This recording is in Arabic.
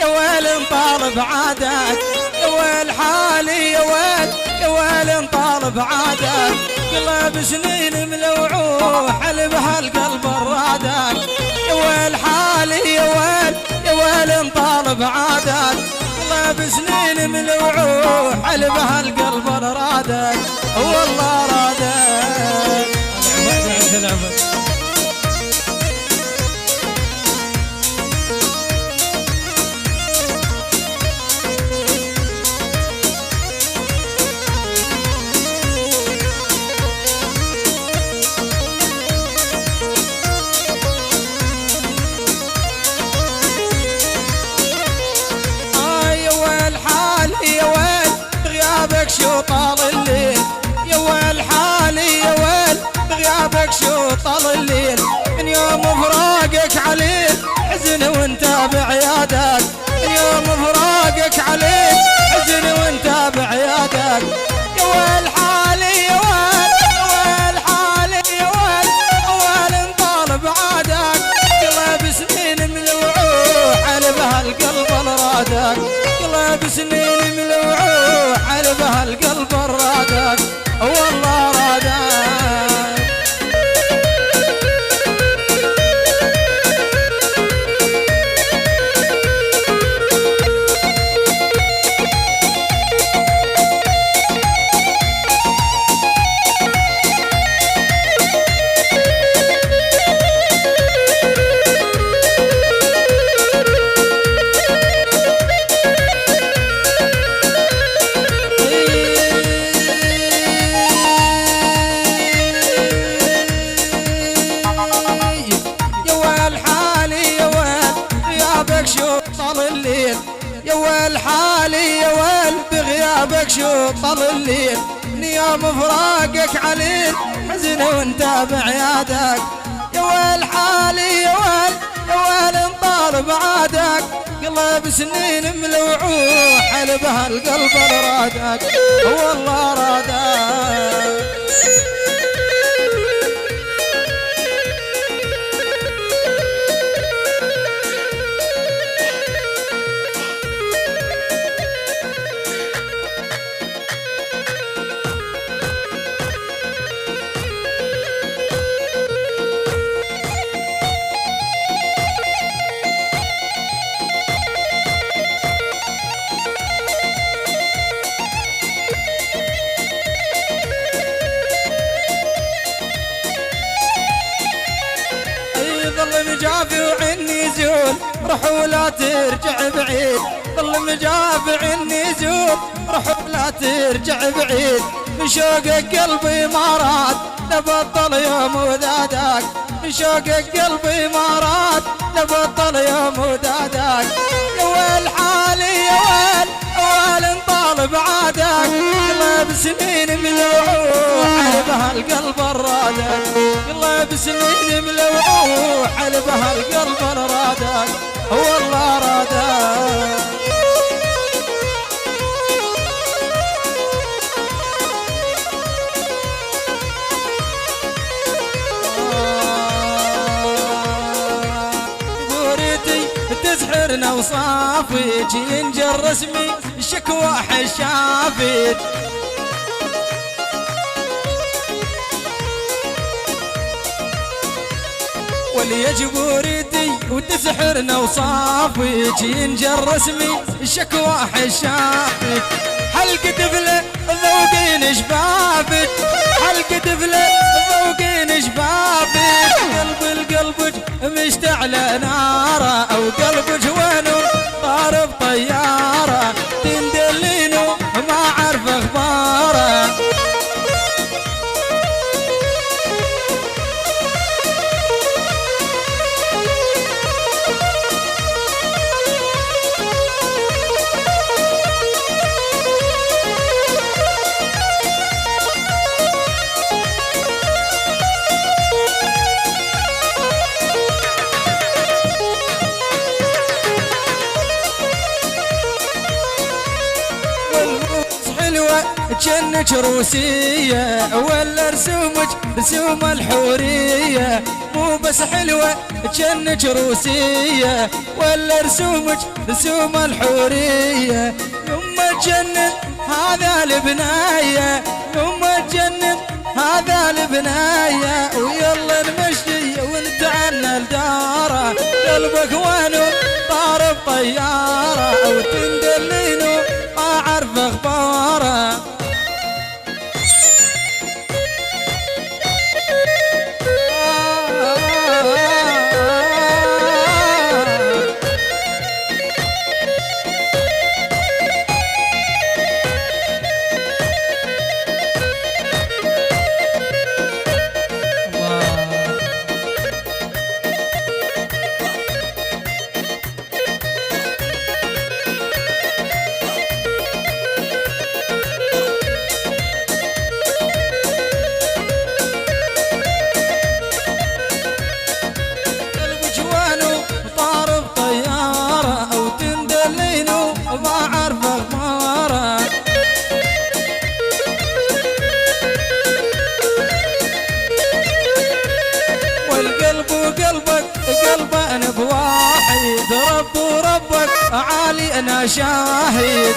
ويل طالب عادك، يا ويل حالي يا ويل، يا ويل طالب عادك، قلب سنين ملوعوح على بهالقلب الرادك، يا ويل حالي يا ويل، يا ويل طالب عادك، قلب سنين ملوعوح على بهالقلب الرادك، والله رادك. شو طال الليل يا ويل حالي يا ويل، بغيابك شو طال الليل، من يوم فراقك عليه حزن وانت بعيادك، من يوم فراقك عليه حزن وانت بعيادك، يا ويل حالي يا ويل، يا ويل حالي يا ويل، ويل طالب عادك، قلب سنين ملوعوح على بهالقلب الرادك، قلب سنين ملوعوح على بهالقلب الرادك، والله رادك. يا ويل حالي يا ويل، بغيابك شو طال الليل، من يوم فراقك عليل حزن وانت بعيادك، يا ويل حالي يا ويل، يا ويل طالب عادك، قلب سنين ملوعوح على بهالقلب رادك، والله رادك. ظل مجافي وعني زول، روح ولا ترجع بعيد، ظل مجافي وعني زول، روح ولا ترجع بعيد، من شوقك قلبي ما راد نبطل يوم ودادك، من شوقك قلبي ما راد نبطل يوم ودادك، يا ويل حالي يا ويل، ويل طالب عادك، قلب سنين ملوعوح على بهالقلب الرادك، قلب سنين ملوعوح على بهالقلب الرادك، والله رادك. تسحرنا وصافيك ينجر رسمي شكوى حشافيك، وليجب ردي وتسحرنا وصافيك ينجر رسمي شكوى حشافيك، حلق دفله ذوقين شبابك، حلق دفله ذوقين شبابك، قلبك مشتعل ناره، او قلبك وينو طارب طياره، تندلينو ما عرف اخباره، جنك روسية ولا رسومك رسوم الحورية، مو بس حلوة جنك روسية ولا رسومك رسوم الحورية. يما تجنن هذا البناية، يما تجنن هذا البناية، ويلا نمشي ونتعنى لداره، قلبك وانو طار بطيارة وتندلينو ما اعرف اخباره. قلبنا بواحد، رب وربك عالي انا شاهد.